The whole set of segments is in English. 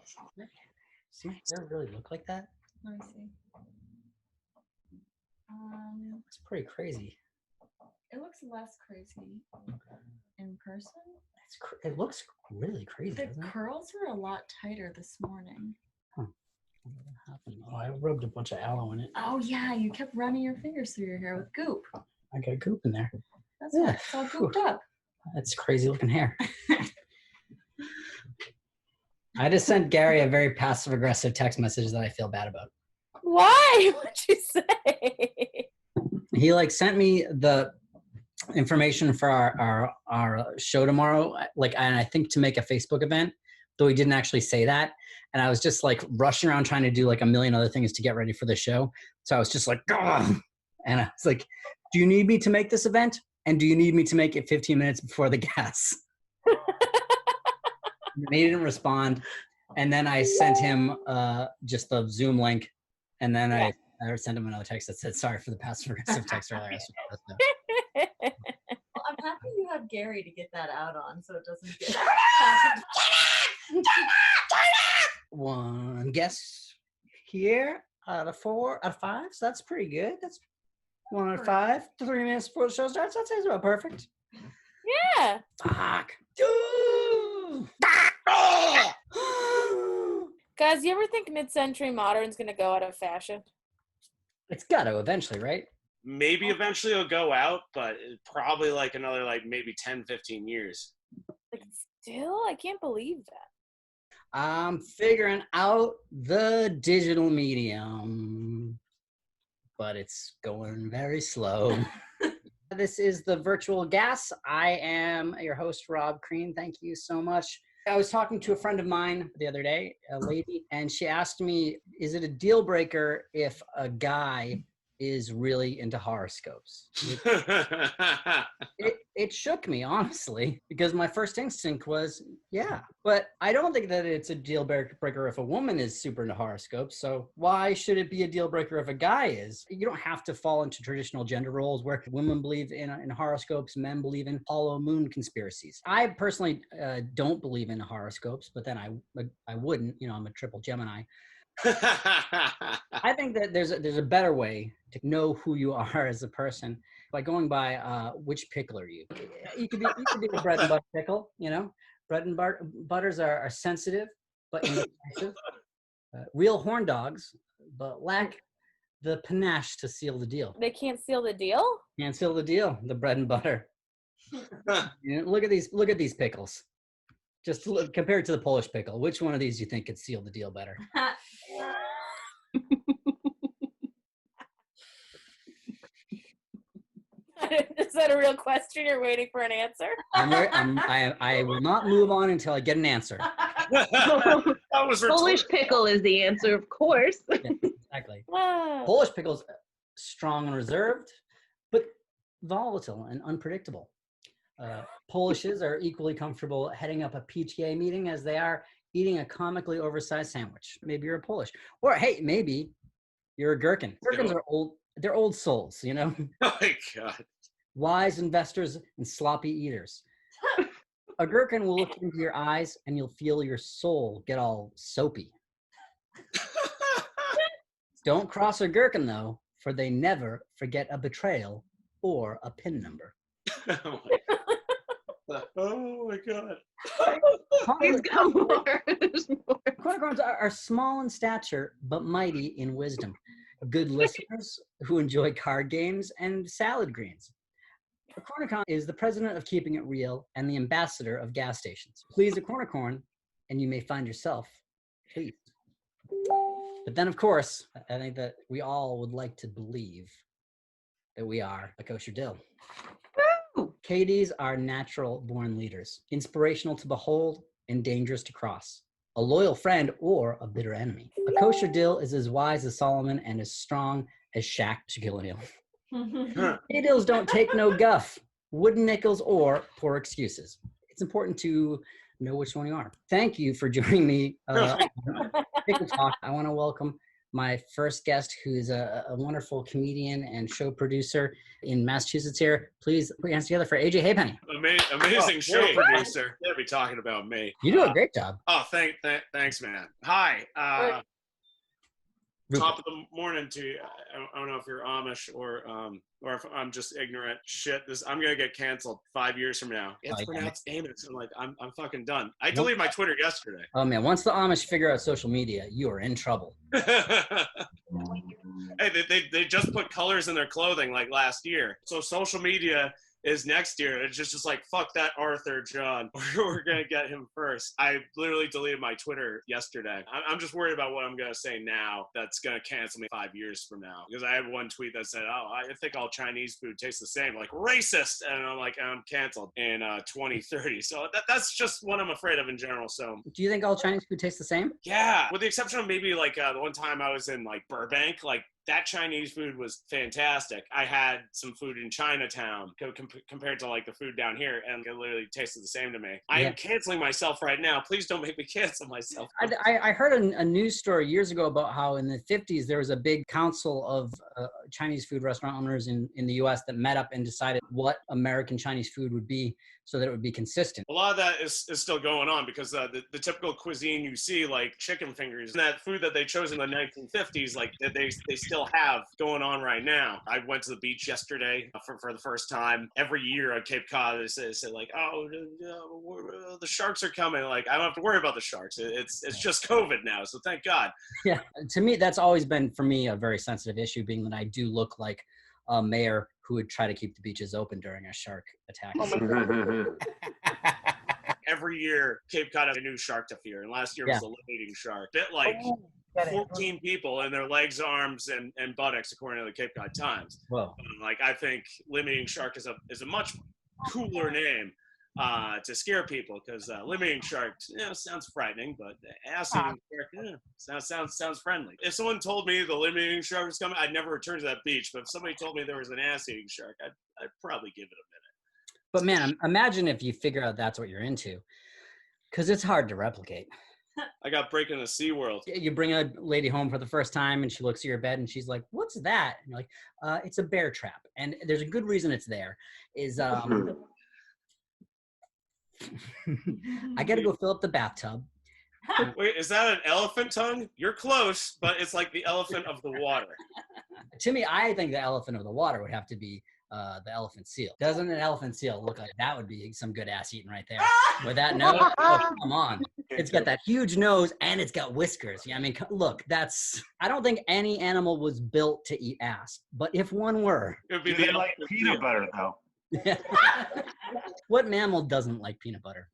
Does my hair really look like that? Let me see. It's pretty crazy. It looks less crazy in person. It looks really crazy. The curls are a lot tighter this morning. Huh. Oh, I rubbed a bunch of aloe in it. Oh yeah, you kept running your fingers through your hair with goop. I got goop in there. That's why it's all gooped up. That's crazy looking hair. I just sent Gary a very passive aggressive text message that I feel bad about. Why? What'd you say? He sent me the information for our show tomorrow, and I think to make a Facebook event, though he didn't actually say that. And I was just rushing around trying to do a million other things to get ready for the show. So I was just ugh! And I was like, do you need me to make this event? And do you need me to make it 15 minutes before the gas? And he didn't respond. And then I sent him just the Zoom link. And then I sent him another text that said, sorry for the passive aggressive text earlier. Well, I'm happy you have Gary to get that out on so it doesn't get One guess here out of 5. So that's pretty good. That's 1 out of 5. 3 minutes before the show starts. That sounds about perfect. Yeah. Fuck. Guys, you ever think mid-century modern's gonna go out of fashion? It's got to eventually, right? Maybe eventually it'll go out, but probably another maybe 10, 15 years. Still? I can't believe that. I'm figuring out the digital medium, but it's going very slow. This is the Virtual Gas. I am your host, Rob Crean. Thank you so much. I was talking to a friend of mine the other day, a lady, and she asked me, is it a deal breaker if a guy is really into horoscopes? It shook me, honestly, because my first instinct was, yeah. But I don't think that it's a deal breaker if a woman is super into horoscopes. So why should it be a deal breaker if a guy is? You don't have to fall into traditional gender roles where women believe in horoscopes, men believe in hollow moon conspiracies. I personally don't believe in horoscopes, but then I wouldn't. I'm a triple Gemini. I think that there's a better way to know who you are as a person by going by which pickle are you. You could be a bread and butter pickle. Bread and butters are sensitive but indecisive. Real horn dogs, but lack the panache to seal the deal. They can't seal the deal? Can't seal the deal. The bread and butter. Look at these pickles. Just compared to the Polish pickle, which one of these do you think could seal the deal better? Is that a real question? You're waiting for an answer? I will not move on until I get an answer. That was Polish pickle is the answer, of course. Yeah, exactly. Polish pickle's strong and reserved, but volatile and unpredictable. Polishes are equally comfortable heading up a PTA meeting as they are eating a comically oversized sandwich. Maybe you're a Polish. Or, hey, maybe you're a gherkin. Gherkins are old. They're old souls, Oh my God. Wise investors and sloppy eaters. A gherkin will look into your eyes and you'll feel your soul get all soapy. Don't cross a gherkin, though, for they never forget a betrayal or a PIN number. Oh my God. He's got more. There's more. Cornicorns are small in stature, but mighty in wisdom. Good listeners who enjoy card games and salad greens. A cornicorn is the president of Keeping It Real and the ambassador of gas stations. Please a cornicorn, and you may find yourself pleased. But then, of course, I think that we all would like to believe that we are a kosher dill. KDs are natural-born leaders, inspirational to behold and dangerous to cross. A loyal friend or a bitter enemy. A kosher dill is as wise as Solomon and as strong as Shaq Shaquille O'Neal. Dills don't take no guff, wooden nickels, or poor excuses. It's important to know which one you are. Thank you for joining me. Pickle Talk. I want to welcome my first guest, who's a wonderful comedian and show producer in Massachusetts here. Please put your hands together for AJ Hapenny. Amazing show producer. They'll be talking about me. You do a great job. Oh, thanks, man. Hi. Top of the morning to you. I don't know if you're Amish or if I'm just ignorant. Shit, I'm gonna get canceled 5 years from now. It's pronounced Amos. I'm like, I'm fucking done. I deleted my Twitter yesterday. Oh man, once the Amish figure out social media, you are in trouble. Hey, they just put colors in their clothing like last year. So social media is next year. It's just like, fuck that Arthur John. We're going to get him first. I literally deleted my Twitter yesterday. I'm just worried about what I'm going to say now that's going to cancel me 5 years from now. Because I had one tweet that said, oh, I think all Chinese food tastes the same. Like, racist! And I'm like, I'm canceled in 2030. So that's just what I'm afraid of in general. So, do you think all Chinese food tastes the same? Yeah. With the exception of maybe like the one time I was in like Burbank, like that Chinese food was fantastic. I had some food in Chinatown compared to like the food down here, and it literally tasted the same to me. I am canceling myself right now. Please don't make me cancel myself. I heard a news story years ago about how in the 50s there was a big council of Chinese food restaurant owners in the U.S. that met up and decided what American Chinese food would be so that it would be consistent. A lot of that is still going on because the typical cuisine you see, like chicken fingers, and that food that they chose in the 1950s, like they still have going on right now. I went to the beach yesterday for the first time. Every year at Cape Cod, they say like, oh, the sharks are coming. Like, I don't have to worry about the sharks. It's just COVID now, so thank God. Yeah, to me, that's always been, for me, a very sensitive issue, being that I do look like a mayor who would try to keep the beaches open during a shark attack. Every year, Cape Cod has a new shark to fear, and last year was the lime-eating shark. Bit like 14 people in their legs, arms, and buttocks, according to the Cape Cod Times. Whoa. Like, I think limb-eating shark is a much cooler name to scare people, because limb-eating shark, sounds frightening, but ass-eating shark, sounds friendly. If someone told me the limb-eating shark was coming, I'd never return to that beach. But if somebody told me there was an ass-eating shark, I'd probably give it a minute. But man, imagine if you figure out that's what you're into, because it's hard to replicate. I got Breaking the Sea World. You bring a lady home for the first time and she looks at your bed and she's like, what's that? And you're like, it's a bear trap. And there's a good reason it's there. I got to go fill up the bathtub. Wait, is that an elephant tongue? You're close, but it's like the elephant of the water. To me, I think the elephant of the water would have to be the elephant seal. Doesn't an elephant seal look like that would be some good ass eating right there? With that nose, come on. It's got that huge nose and it's got whiskers. Yeah, I mean, look, I don't think any animal was built to eat ass, but if one were. It would be they like peanut butter, though. What mammal doesn't like peanut butter?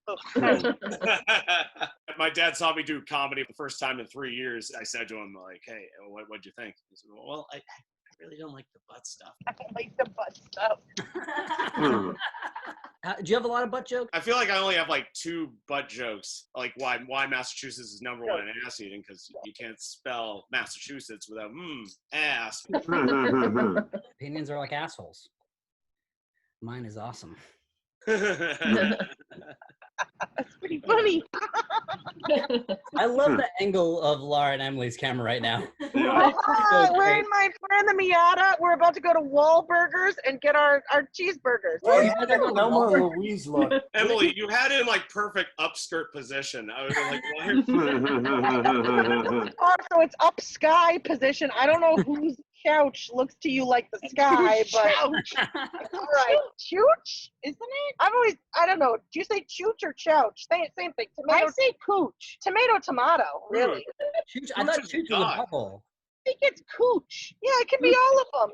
My dad saw me do comedy the first time in 3 years. I said to him, like, hey, what'd you think? He said, well, I really don't like the butt stuff. I don't like the butt stuff. Do you have a lot of butt jokes? I feel like I only have like 2 butt jokes. Like why Massachusetts is number 1 in ass eating, because you can't spell Massachusetts without ass. Opinions are like assholes. Mine is awesome. That's pretty funny. I love the angle of Laura and Emily's camera right now. We're in my friend the Miata. We're about to go to Walburgs and get our cheeseburgers. Oh, you guys are going to Walburgs? Louise look. Emily, you had it in like perfect upskirt position. I was like, So it's up sky position. I don't know whose couch looks to you like the sky, but all right. Chooch, isn't it? I don't know. Do you say chooch or chouch? Same thing. Tomato, I say cooch. Tomato, really. Chooch, I thought chooch was a bubble. I think it's cooch. Yeah, it can be all of them.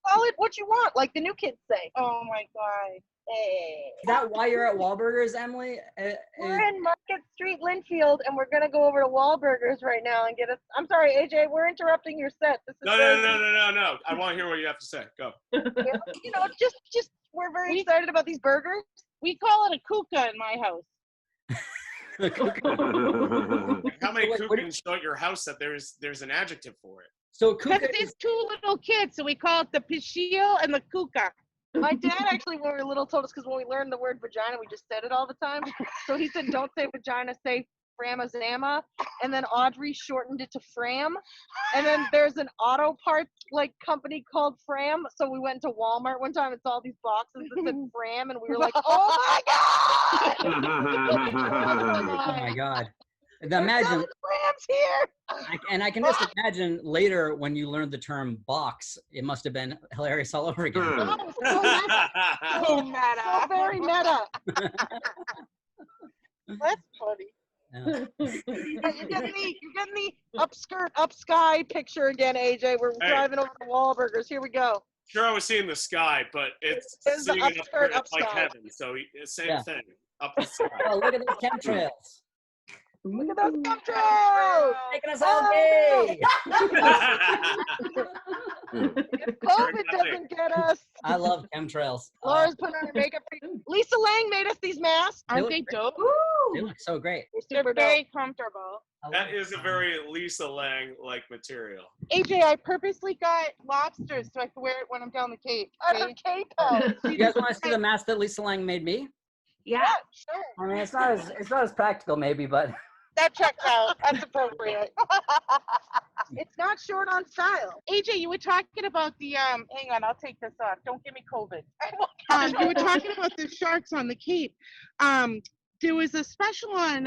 Call it what you want, like the new kids say. Oh my God. Hey. Is that why you're at Walburgs, Emily? We're in Market Street, Linfield, and we're gonna go over to Walburgs right now and get us. I'm sorry, AJ, we're interrupting your set. This is no. I want to hear what you have to say. Go. Just we're very excited about these burgers. We call it a kuka in my house. How many kukas show at your house that there's an adjective for it? So Because kuka there's 2 little kids, so we call it the pichil and the kuka. My dad actually, when we were little, told us, because when we learned the word vagina, we just said it all the time. So he said, don't say vagina, say Framazama, and then Audrey shortened it to Fram. And then there's an auto parts like company called Fram. So we went to Walmart one time and saw these boxes that said Fram, and we were like, "Oh my god! Oh my God. Imagine, Fram's here!" and I can just imagine later when you learned the term box, it must have been hilarious all over again. Oh, so meta. So meta. So very meta. That's funny. Yeah. You're getting the upskirt, up sky picture again, AJ. We're driving over to Walburgers. Here we go. Sure, I was seeing the sky, but it's There's the seeing it upskirt, up like upsky. heaven. So same Yeah. thing. Up the sky. Oh, look at those chemtrails. Look at those chemtrails. Making us all gay. If COVID doesn't get us. I love chemtrails. Laura's putting on her makeup. Lisa Lang made us these masks. Aren't they dope? They look so great. They're super They're dope. very comfortable. That is a very Lisa Lang-like material. AJ, I purposely got lobsters so I can wear it when I'm down the Cape. At her Cape Cod. You guys want to see the mask that Lisa Lang made me? Yeah, sure. I mean, it's not as practical maybe, but That checks out. That's appropriate. It's not short on style. AJ, you were talking about the hang on, I'll take this off. Don't give me COVID. You were talking about the sharks on the Cape. There was a special on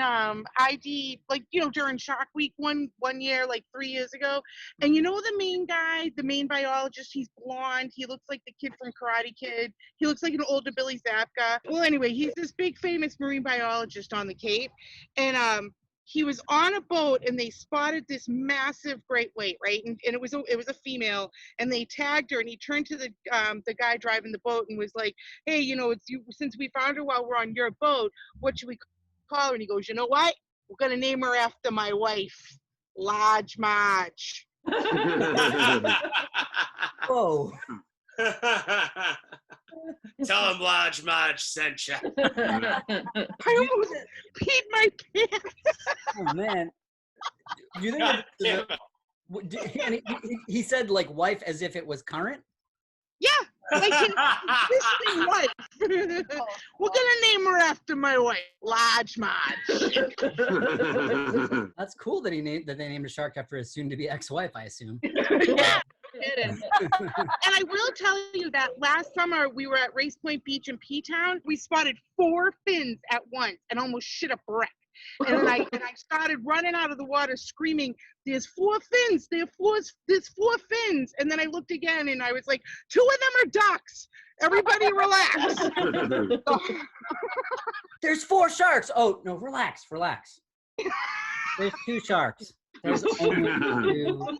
ID, like, during Shark Week one year, like 3 years ago. And the main guy, the main biologist, he's blonde. He looks like the kid from Karate Kid. He looks like an older Billy Zabka. Well, anyway, he's this big famous marine biologist on the Cape. And he was on a boat and they spotted this massive great white, right? And it was a female, and they tagged her, and he turned to the guy driving the boat and was like, "Hey, it's you, since we found her while we're on your boat, what should we call her?" And he goes, "You know what? We're gonna name her after my wife, Large Marge." whoa. Tell him Large Marge sent you. I almost peed my pants. Oh man. Do you think God damn and he said like wife as if it was current? Yeah, like his existing wife. We're gonna name her after my wife, Large Marge. That's cool that they named a shark after his soon-to-be ex-wife, I assume. Yeah. And I will tell you that last summer we were at Race Point Beach in P-Town. We spotted 4 fins at once and almost shit a brick. And then I started running out of the water screaming, "There's 4 fins! There's 4 fins!" And then I looked again and I was like, 2 of them are ducks. Everybody relax. There's 4 sharks. Oh no, relax. There's 2 sharks. There's only 2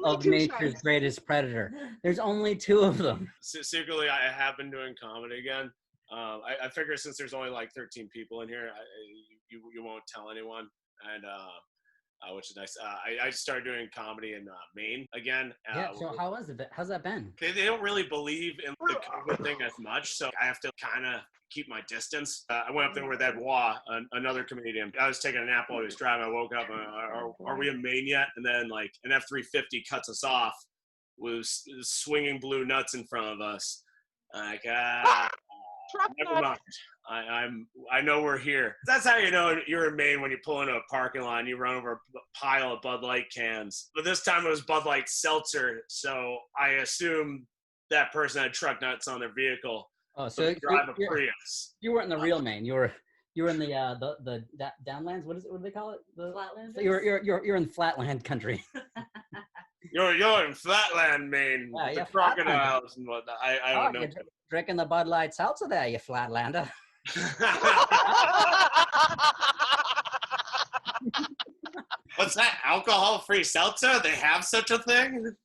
of nature's greatest predator. There's only 2 of them. Secretly, I have been doing comedy again. I figure since there's only like 13 people in here, you won't tell anyone, and which is nice. I started doing comedy in Maine again. Yeah. So how's that been? They don't really believe in the COVID thing as much, so I have to kind of keep my distance. I went up there with Ed Waugh, another comedian. I was taking a nap while he was driving. I woke up and are we in Maine yet? And then like an F-350 cuts us off with swinging blue nuts in front of us. Like never mind. I know we're here. That's how you know you're in Maine when you pull into a parking lot and you run over a pile of Bud Light cans. But this time it was Bud Light seltzer, so I assume that person had truck nuts on their vehicle. Oh, so drive a Prius. You weren't in the real Maine. You were in the downlands. What do they call it? The Flatlands. So you're in flatland country. You're in Flatland, Maine. Yeah, with yeah, the crocodiles and whatnot. I don't know. You're drinking the Bud Light seltzer there, you flatlander. What's that? Alcohol-free seltzer? They have such a thing?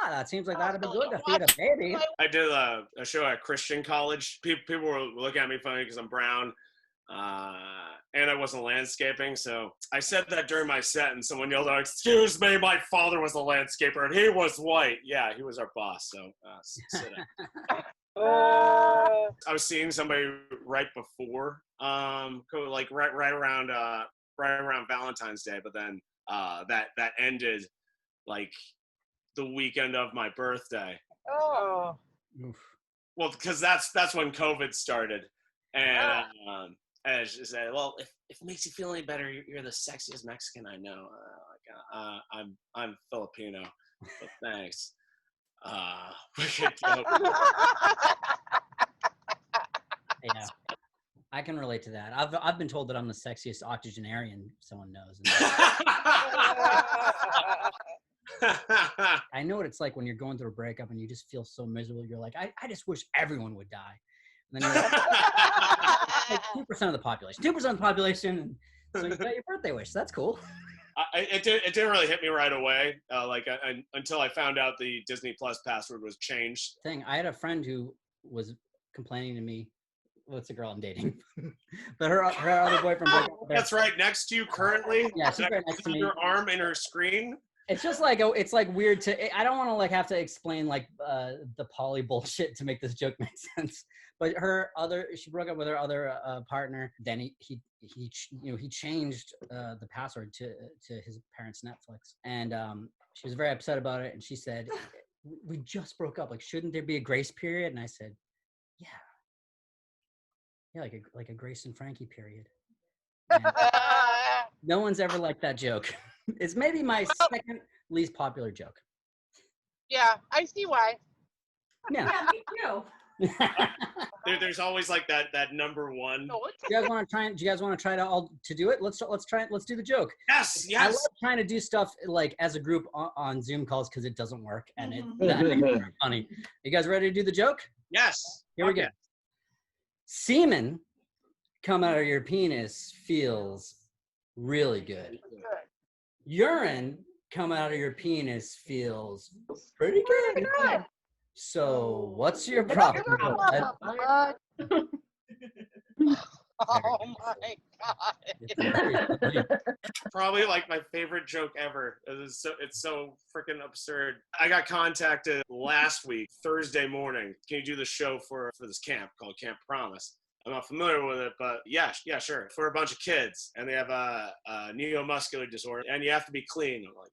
That seems like that'd be good to feed a baby. I did a show at Christian college. People were looking at me funny because I'm brown. And I wasn't landscaping, so I said that during my set, and someone yelled out, "Excuse me, my father was a landscaper, and he was white." Yeah, he was our boss, so sit down. I was seeing somebody right before, like right around Valentine's Day, but then that ended like the weekend of my birthday. Oh. Oof. Well, because that's when COVID started. And she said, "Well, if it makes you feel any better, you're the sexiest Mexican I know. I'm Filipino, but thanks." We could go. Yeah, I can relate to that. I've been told that I'm the sexiest octogenarian someone knows. I know what it's like when you're going through a breakup and you just feel so miserable. You're like, I just wish everyone would die. And then you're like 2% of the population. 2% of the population. And so you got your birthday wish. That's cool. It didn't really hit me right away. Until I found out the Disney Plus password was changed. I had a friend who was complaining to me. What's the girl I'm dating? But her other boyfriend broke up with her. That's right next to you currently. Yeah, she's right next to me. Your arm in her screen. It's just like it's like weird to. I don't want to like have to explain like the poly bullshit to make this joke make sense. But she broke up with her other partner. Then he changed the password to his parents' Netflix, and she was very upset about it. And she said, "We just broke up. Like, shouldn't there be a grace period?" And I said, "Yeah, like a Grace and Frankie period." And no one's ever liked that joke. It's maybe my second least popular joke. Yeah, I see why. Yeah. Yeah, me too. There's always like that number one. No, Do you guys want to try to do it? Let's do the joke. Yes. I love trying to do stuff like as a group on Zoom calls because it doesn't work and it's funny. You guys ready to do the joke? Yes. Here we go. Semen come out of your penis feels really good. Urine come out of your penis feels pretty good. So what's your problem? Oh my God. Probably like my favorite joke ever. It's so freaking absurd. I got contacted last week, Thursday morning. Can you do the show for this camp called Camp Promise? I'm not familiar with it, but yeah, sure. For a bunch of kids, and they have a neuromuscular disorder, and you have to be clean. I'm like,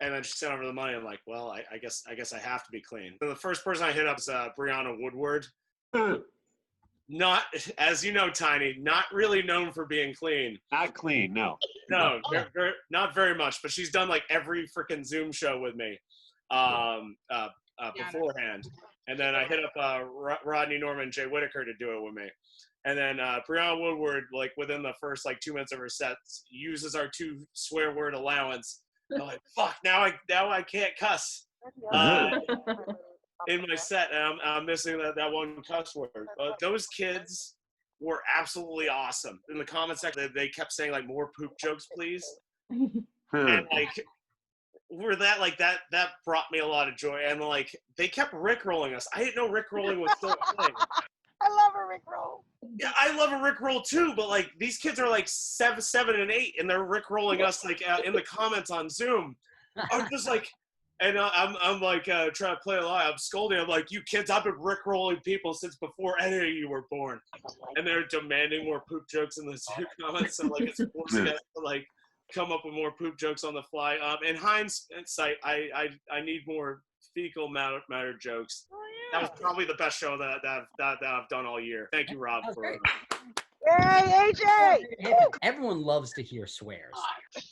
and then she sent over the money. I'm like, well, I guess I have to be clean. And the first person I hit up is Brianna Woodward. Not, as you know, Tiny, not really known for being clean. Not clean, no. No, not very much. But she's done like every freaking Zoom show with me beforehand. And then I hit up Rodney Norman and Jay Whitaker to do it with me. And then Brianna Woodward, like within the first like 2 minutes of her sets, uses our 2 swear word allowance. I'm like, fuck, now I can't cuss in my set, and I'm missing that one cuss word. But those kids were absolutely awesome. In the comment section, they kept saying like, more poop jokes, please. And like, that brought me a lot of joy. And like, they kept rickrolling us. I didn't know rickrolling was still a thing. I love a Rickroll. Yeah, I love a Rickroll too, but like these kids are like 7 and 8, and they're Rickrolling us like in the comments on Zoom. I'm just like, and I'm like trying to play along. I'm scolding. I'm like, you kids, I've been Rickrolling people since before any of you were born, and they're demanding more poop jokes in the Zoom comments. So like it's forcing us to like come up with more poop jokes on the fly. In hindsight, I need more fecal matter jokes. That was probably the best show that I've done all year. Thank you, Rob. Yay, AJ! Everyone loves to hear swears.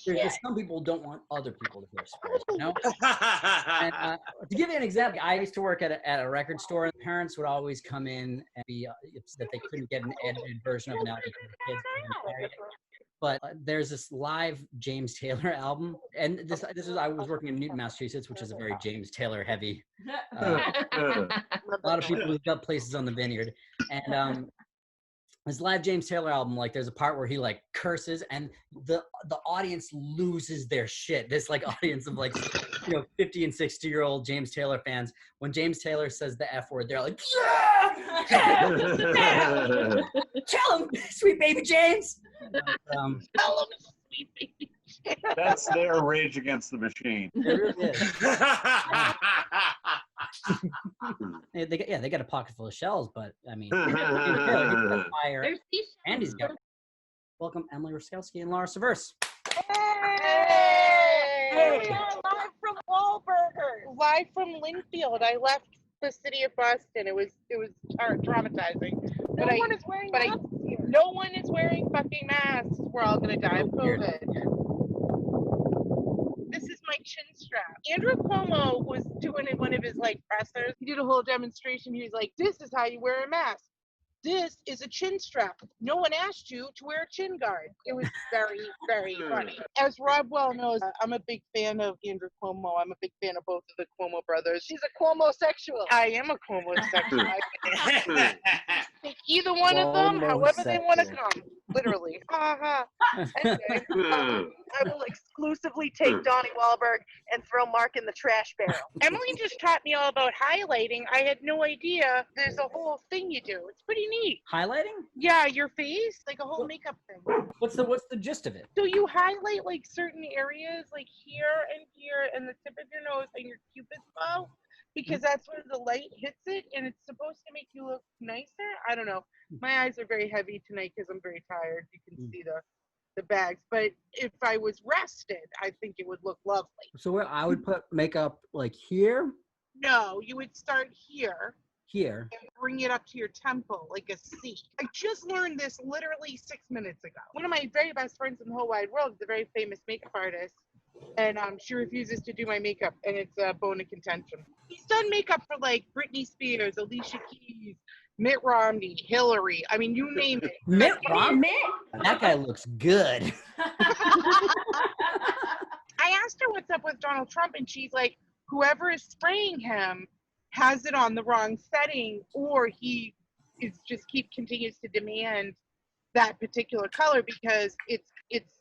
There's just some people don't want other people to hear swears, you know? And, to give you an example, I used to work at a record store, and parents would always come in and be that they couldn't get an edited version of an album for the kids. But there's this live James Taylor album, and this is I was working in Newton, Massachusetts, which is a very James Taylor heavy. A lot of people who've got places on the vineyard, and this live James Taylor album, like there's a part where he like curses, and the audience loses their shit. This like audience of like 50 and 60-year-old James Taylor fans. When James Taylor says the F word, they're like, yeah! Tell him, sweet baby James. Tell him, sweet baby. That's their Rage Against the Machine. It really is. They got a pocket full of shells, but I mean, fire. And he's got. Welcome, Emily Ruskowski and Laura Verse. Hey! Live from Walburgs. Live from Linfield. I left the city of Boston. It was traumatizing. No But one is wearing but I- masks here. no one is wearing fucking masks. We're all gonna die of Weird. COVID. This is my chin strap. Andrew Cuomo was doing it one of his like pressers. He did a whole demonstration. He was like, "This is how you wear a mask. This is a chin strap. No one asked you to wear a chin guard." It was very, very funny. As Rob well knows, I'm a big fan of Andrew Cuomo. I'm a big fan of both of the Cuomo brothers. She's a Cuomo-sexual. I am a Cuomo sexual. I take either one of them, however they want to come. Literally. Anyway, I will exclusively take Donnie Wahlberg and throw Mark in the trash barrel. Emily just taught me all about highlighting. I had no idea there's a whole thing you do. It's pretty neat. Highlighting? Yeah, your face, like a whole makeup thing. What's the gist of it? So you highlight like certain areas, like here and the tip of your nose and your cupid's bow, because that's where the light hits it, and it's supposed to make you look nicer. I don't know. My eyes are very heavy tonight because I'm very tired. You can see the bags, but if I was rested, I think it would look lovely. So where I would put makeup like here, No, you would start here here. and bring it up to your temple like a C. I just learned this literally 6 minutes ago. One of my very best friends in the whole wide world is a very famous makeup artist, and she refuses to do my makeup, and it's a bone of contention. He's done makeup for like Britney Spears, Alicia Keys, Mitt Romney, Hillary. I mean, you name it. Mitt Romney? That guy looks good. I asked her what's up with Donald Trump, and she's like, whoever is spraying him has it on the wrong setting, or he is just continues to demand that particular color because it's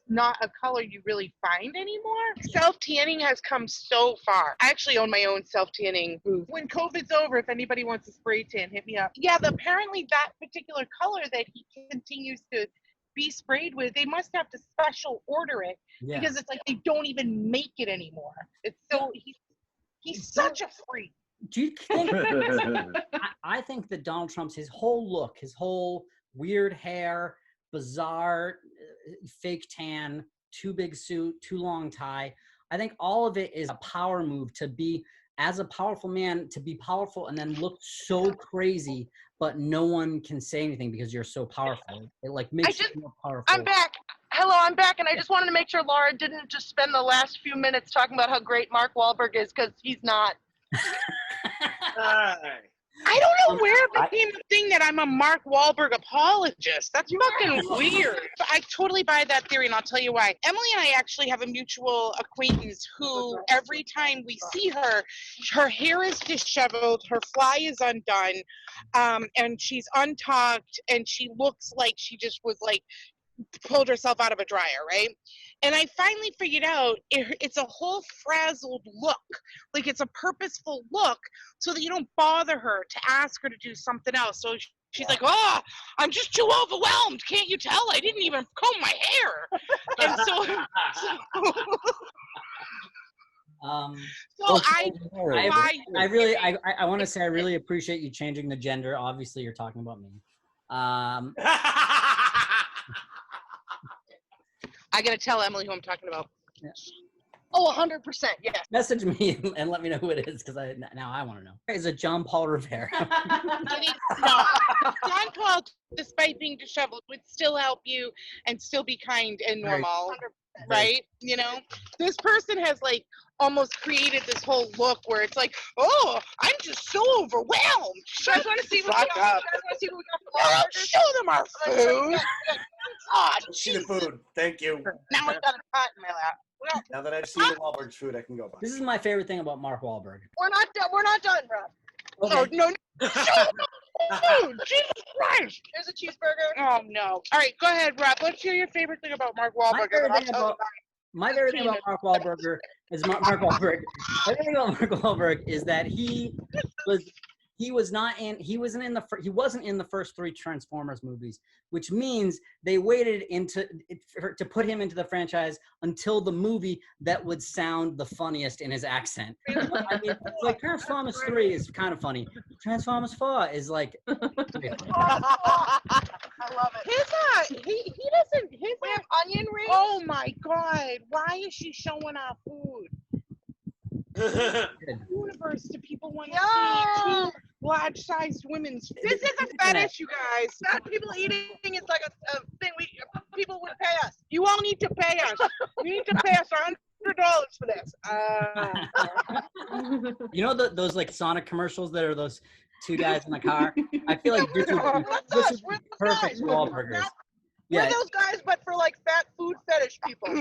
not a color you really find anymore. Self-tanning has come so far. I actually own my own self-tanning booth. When COVID's over, if anybody wants a spray tan, hit me up. Yeah, apparently that particular color that he continues to be sprayed with, they must have to special order it because it's like they don't even make it anymore. It's so he's such a freak. Do you think? I think that Donald Trump's his whole look, his whole weird hair, bizarre fake tan, too big suit, too long tie. I think all of it is a power move to be, as a powerful man, to be powerful and then look so crazy, but no one can say anything because you're so powerful. It like makes you more powerful. I'm back. Hello, I'm back, and I just wanted to make sure Laura didn't just spend the last few minutes talking about how great Mark Wahlberg is, because he's not. I don't know where it became the thing that I'm a Mark Wahlberg apologist. That's fucking weird. But I totally buy that theory, and I'll tell you why. Emily and I actually have a mutual acquaintance who, every time we see her, her hair is disheveled, her fly is undone, and she's untucked, and she looks like she just was like pulled herself out of a dryer, right? And I finally figured out it's a whole frazzled look. Like it's a purposeful look so that you don't bother her to ask her to do something else. So she's like, oh, I'm just too overwhelmed. Can't you tell? I didn't even comb my hair. And I want to say I really appreciate you changing the gender. Obviously, you're talking about me. I gotta tell Emily who I'm talking about. Yeah. Oh, 100%, yes. Message me and let me know who it is, because now I want to know. Is it John Paul Rivera? It is not. John Paul, despite being disheveled, would still help you and still be kind and normal, right? You know, this person has like almost created this whole look where it's like, oh, I'm just so overwhelmed. You guys want to see what we got? I'll show them our food. Oh, See the food. Thank you. Now I've got a pot in my lap. Now that I've seen the Walburgs food, I can go buy. This is my favorite thing about Mark Wahlberg. We're not done, Rob. Okay. Oh, no. Food. Jesus Christ. There's a cheeseburger. Oh, no. All right, go ahead, Rob. Let's hear your favorite thing about Mark Wahlberg. My favorite thing about Mark Wahlberg is Mark Wahlberg. My favorite thing about Mark Wahlberg is that he wasn't in the first 3 Transformers movies, which means they waited to put him into the franchise until the movie that would sound the funniest in his accent. I mean, it's like Transformers 3 is kind of funny. Transformers 4 is like. I love it. He doesn't. We have onion rings. Oh my God! Why is she showing our food? Universe to people want to see two large-sized women's. This is a fetish, you guys. Not people eating is like a thing people would pay us. You all need to pay us. You need to pay us $100 for this. You know those like Sonic commercials that are those two guys in the car? I feel like this is perfect for Walburgers. We're those guys, but for like fat food fetish people.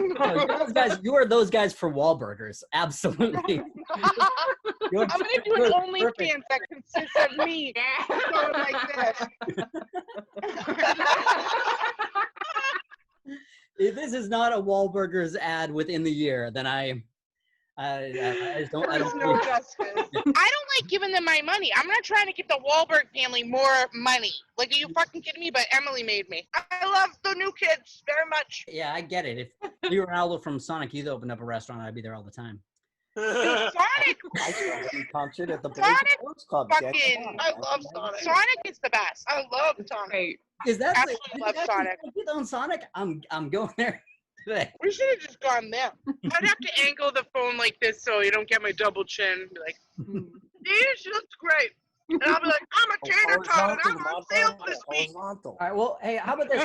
You are those guys for Walburgers. Absolutely. I'm going to do an OnlyFans that consists of me going like this. If this is not a Wahlburgers ad within the year, then I don't. There's no justice. I don't like giving them my money. I'm not trying to give the Wahlberg family more money. Like, are you fucking kidding me? But Emily made me. I love the new kids very much. Yeah, I get it. If you were Aldo from Sonic Youth opened up a restaurant, I'd be there all the time. Sonic. Concert at the Sonic Sports Club. fucking. I love Sonic. Sonic is the best. I love Sonic. Is that Absolutely love Sonic. You own Sonic? I'm going there today. We should have just gone there. I'd have to angle the phone like this so you don't get my double chin. Be like, She looks great. And I'll be like, I'm a tater tot and I'm on sale this week. All right, well, hey, how about this?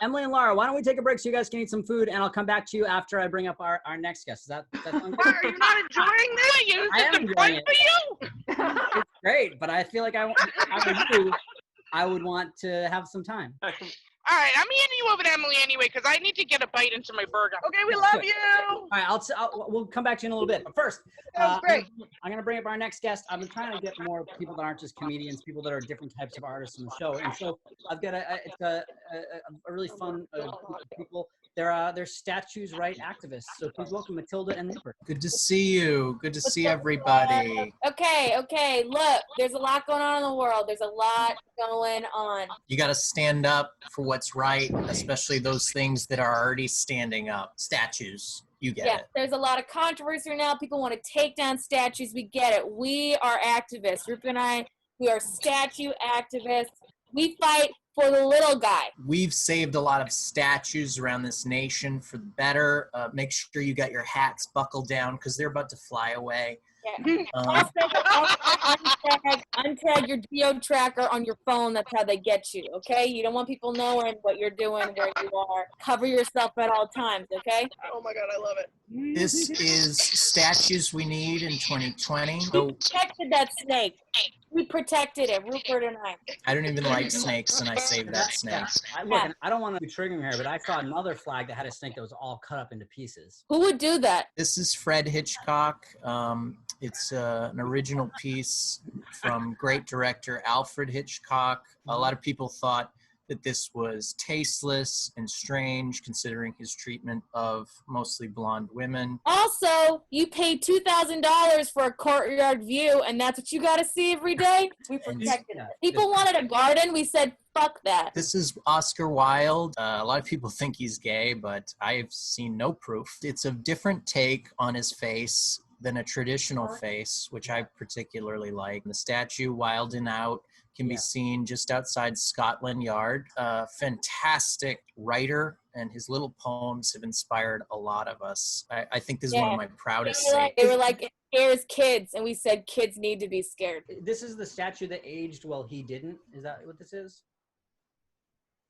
Emily and Laura, why don't we take a break so you guys can eat some food, and I'll come back to you after I bring up our next guest. Is that sound good? Are you not enjoying this? I am enjoying it. for you. It's great, but I feel like I would want to have some time. All right, I'm handing you over to Emily anyway because I need to get a bite into my burger. Okay, we love you. All right, we'll come back to you in a little bit. But first, great. I'm going to bring up our next guest. I've been trying to get more people that aren't just comedians, people that are different types of artists in the show. And so I've got a really fun group of people. They're statues right activists. So please welcome Matilda and Rupert. Good to see you. Good to see everybody. Okay. Look, there's a lot going on in the world. There's a lot going on. You got to stand up for what's right, especially those things that are already standing up. Statues. You get it. There's a lot of controversy right now. People want to take down statues. We get it. We are activists. Rupert and I, we are statue activists. We fight for the little guy. We've saved a lot of statues around this nation for the better. Make sure you got your hats buckled down because they're about to fly away. Yeah. Untag your geo tracker on your phone. That's how they get you, okay? You don't want people knowing what you're doing, where you are. Cover yourself at all times, okay? Oh my God, I love it. This is statues we need in 2020. So We protected that snake. We protected it, Rupert and I. I don't even like snakes, and I saved that snake. I don't want to be triggering here, but I saw another flag that had a snake that was all cut up into pieces. Who would do that? This is Fred Hitchcock. It's an original piece from great director Alfred Hitchcock. A lot of people thought that this was tasteless and strange considering his treatment of mostly blonde women. Also, you paid $2,000 for a courtyard view, and that's what you got to see every day? We protected it. People wanted a garden. We said, fuck that. This is Oscar Wilde. A lot of people think he's gay, but I've seen no proof. It's a different take on his face than a traditional face, which I particularly like. The statue, Wild and Out, can be seen just outside Scotland Yard. Fantastic writer, and his little poems have inspired a lot of us. I think this is one of my proudest sayings. They were like, it scares kids, and we said kids need to be scared. This is the statue that aged while he didn't? Is that what this is?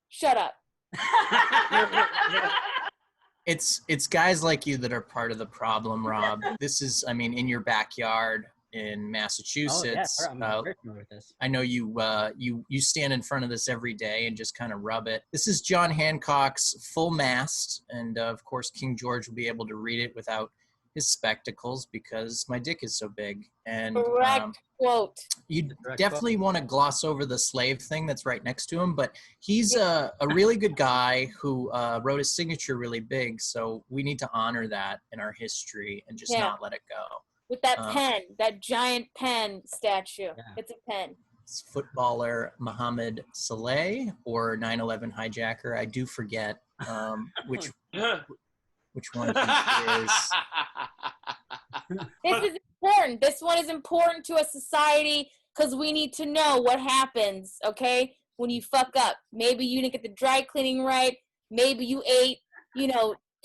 Shut up. It's guys like you that are part of the problem, Rob. This is, in your backyard in Massachusetts. Oh, yeah, I'm very familiar with this. I know you stand in front of this every day and just kind of rub it. This is John Hancock's Full Mast, and of course King George will be able to read it without his spectacles because my dick is so big. And Correct quote. You definitely want to gloss over the slave thing that's right next to him, but he's a really good guy who wrote his signature really big, so we need to honor that in our history and just not let it go. With that pen, that giant pen statue. Yeah. It's a pen. It's footballer Mohamed Saleh or 9/11 hijacker. I do forget which one he is. This is important. This one is important to a society because we need to know what happens, okay, when you fuck up. Maybe you didn't get the dry cleaning right. Maybe you ate,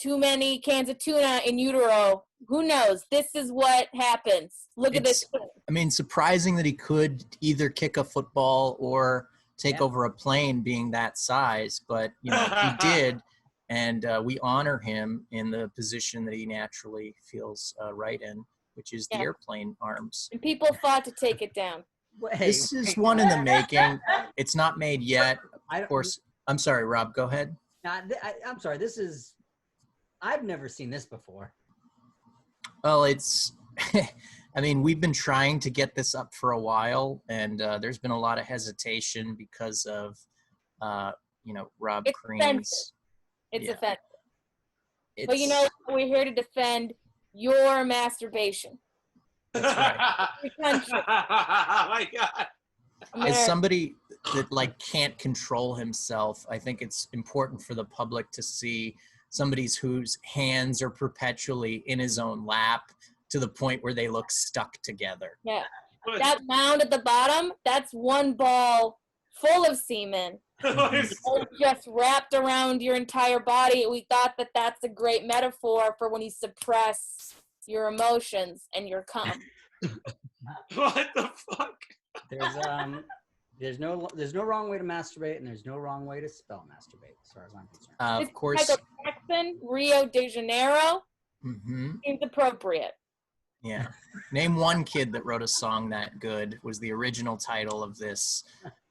too many cans of tuna in utero. Who knows? This is what happens. Look at this. I mean, surprising that he could either kick a football or take over a plane being that size, but he did, and we honor him in the position that he naturally feels right in, which is the airplane arms. And people fought to take it down. This is one in the making. It's not made yet. Of course. I'm sorry, Rob, go ahead. I'm sorry. I've never seen this before. Well, it's, I mean, we've been trying to get this up for a while, and there's been a lot of hesitation because of, Rob Crean's. It's offensive. But we're here to defend your masturbation. That's right. Oh my God. As somebody that can't control himself, I think it's important for the public to see somebody whose hands are perpetually in his own lap to the point where they look stuck together. Yeah. That mound at the bottom, that's one ball full of semen. Just wrapped around your entire body. We thought that that's a great metaphor for when you suppress your emotions and your cum. What the fuck? There's no wrong way to masturbate, and there's no wrong way to spell masturbate, as far as I'm concerned. Of course. Michael Jackson, Rio de Janeiro, seems appropriate. Yeah. Name one kid that wrote a song that good was the original title of this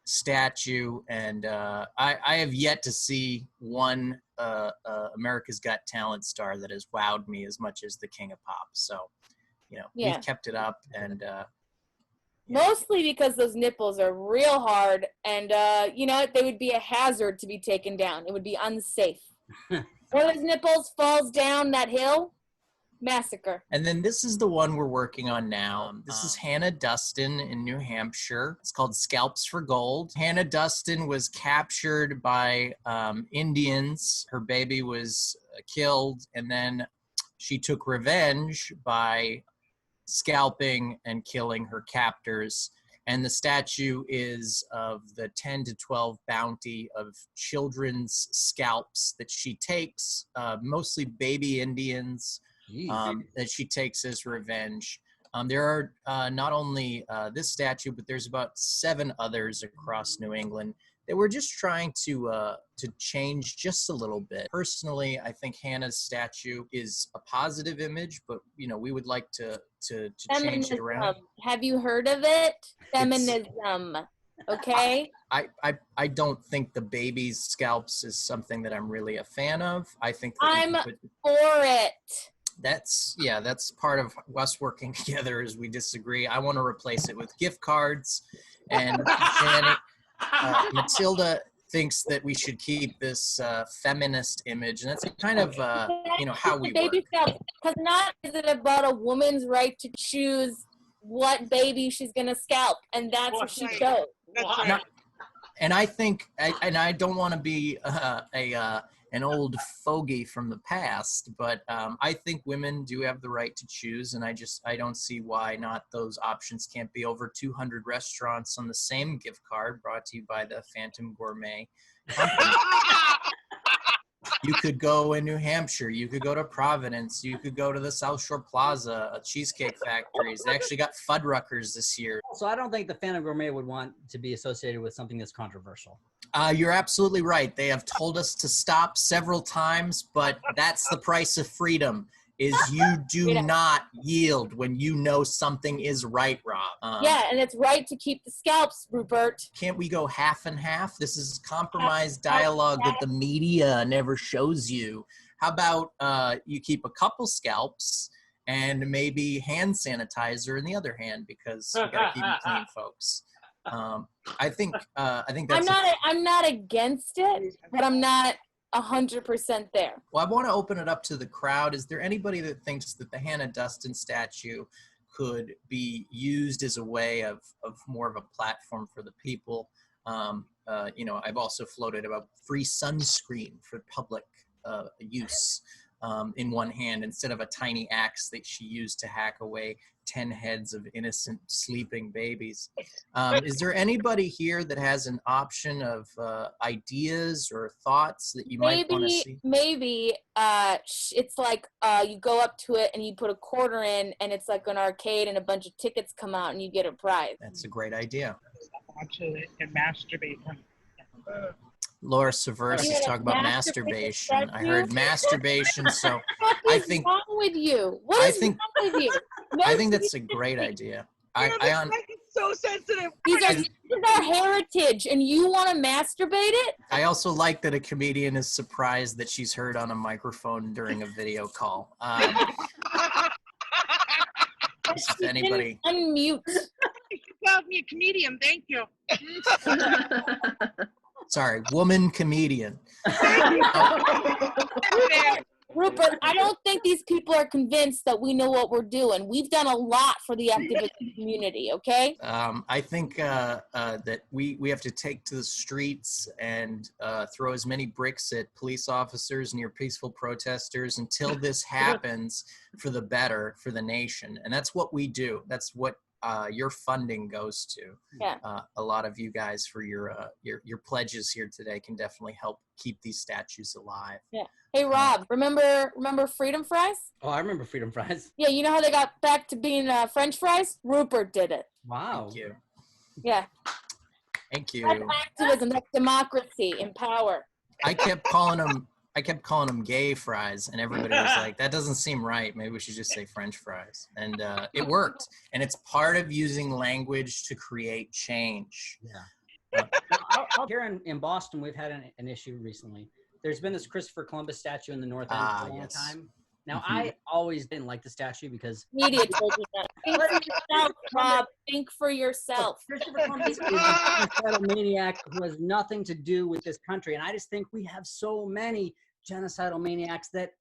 statue, and I have yet to see one America's Got Talent star that has wowed me as much as the King of Pop. So, we've kept it up, and mostly because those nipples are real hard, and they would be a hazard to be taken down. It would be unsafe. One of those nipples falls down that hill, massacre. And then this is the one we're working on now. This is Hannah Dustin in New Hampshire. It's called Scalps for Gold. Hannah Dustin was captured by Indians. Her baby was killed, and then she took revenge by scalping and killing her captors. And the statue is of the 10 to 12 bounty of children's scalps that she takes, mostly baby Indians, that she takes as revenge. There are not only this statue, but there's about 7 others across New England that we're just trying to change just a little bit. Personally, I think Hannah's statue is a positive image, but we would like to change it around. Have you heard of it? Feminism. Okay. I don't think the baby's scalps is something that I'm really a fan of. I think I'm for it. That's part of us working together as we disagree. I want to replace it with gift cards, and Matilda thinks that we should keep this feminist image, and that's kind of how we work. Because not is it about a woman's right to choose what baby she's gonna scalp, and that's what she chose. And I think, I don't want to be an old fogey from the past, but I think women do have the right to choose, and I don't see why not those options can't be over 200 restaurants on the same gift card brought to you by the Phantom Gourmet Company. You could go in New Hampshire, you could go to Providence, you could go to the South Shore Plaza, a cheesecake factories. They actually got Fuddruckers this year. So I don't think the Phantom Gourmet would want to be associated with something that's controversial. You're absolutely right. They have told us to stop several times, but that's the price of freedom, is you do not yield when you know something is right, Rob. Yeah, and it's right to keep the scalps, Rupert. Can't we go half and half? This is compromised dialogue that the media never shows you. How about you keep a couple scalps and maybe hand sanitizer in the other hand, because we gotta keep it clean, folks. I think that's. I'm not against it, but I'm not 100% there. Well, I want to open it up to the crowd. Is there anybody that thinks that the Hannah Dustin statue could be used as a way of more of a platform for the people? I've also floated about free sunscreen for public use. in one hand instead of a tiny axe that she used to hack away 10 heads of innocent sleeping babies. Is there anybody here that has an option of ideas or thoughts that you might want to see? Maybe it's like you go up to it and you put a quarter in, and it's like an arcade, and a bunch of tickets come out, and you get a prize. That's a great idea. Onto it and masturbate. You Laura Verse is wanna talking about masturbate masturbation. I heard masturbation, so I think wrong with you? What I is think- wrong with you? No, I think that's a great idea. It's so sensitive. this is our heritage, and you want to masturbate it? I also like that a comedian is surprised that she's heard on a microphone during a video call. If anybody, Unmute. You called me a comedian. Thank you. sorry, woman comedian. Rupert, I don't think these people are convinced that we know what we're doing. We've done a lot for the activist community, okay? I think that we have to take to the streets and throw as many bricks at police officers and your peaceful protesters until this happens for the better for the nation. And that's what we do. That's what your funding goes to. Yeah. A lot of you guys for your pledges here today can definitely help keep these statues alive. Yeah. Hey Rob, remember Freedom Fries? Oh, I remember Freedom Fries. Yeah, you know how they got back to being French fries? Rupert did it. Wow. Thank you. Yeah. Thank you. That's activism. That's democracy in power. I kept calling them gay fries, and everybody was like, that doesn't seem right. Maybe we should just say French fries. And it worked. And it's part of using language to create change. Yeah. Here in Boston, we've had an issue recently. There's been this Christopher Columbus statue in the North End for a long time. Now, I always didn't like the statue because... Media told you that. Think for yourself, Rob. Think for yourself. Christopher Columbus is a genocidal maniac who has nothing to do with this country. And I just think we have so many genocidal maniacs that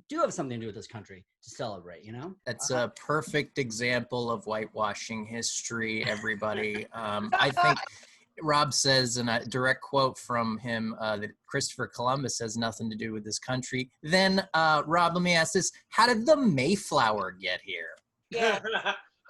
do have something to do with this country to celebrate, you know? That's a perfect example of whitewashing history, everybody. I think Rob says, and a direct quote from him, that Christopher Columbus has nothing to do with this country. Then, Rob, let me ask this. How did the Mayflower get here? Yeah.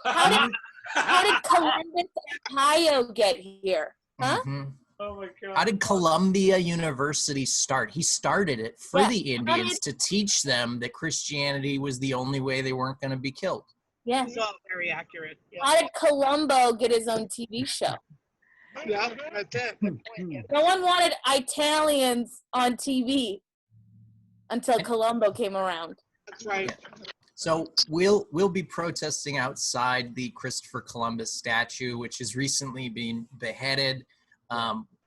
How did Columbus, Ohio get here? Huh? Mm-hmm. Oh my God. How did Columbia University start? He started it for the Indians to teach them that Christianity was the only way they weren't going to be killed. Yeah. It's all very accurate. Yeah. How did Columbo get his own TV show? Yeah, that's it. No one wanted Italians on TV until Columbo came around. That's right. So we'll be protesting outside the Christopher Columbus statue, which has recently been beheaded.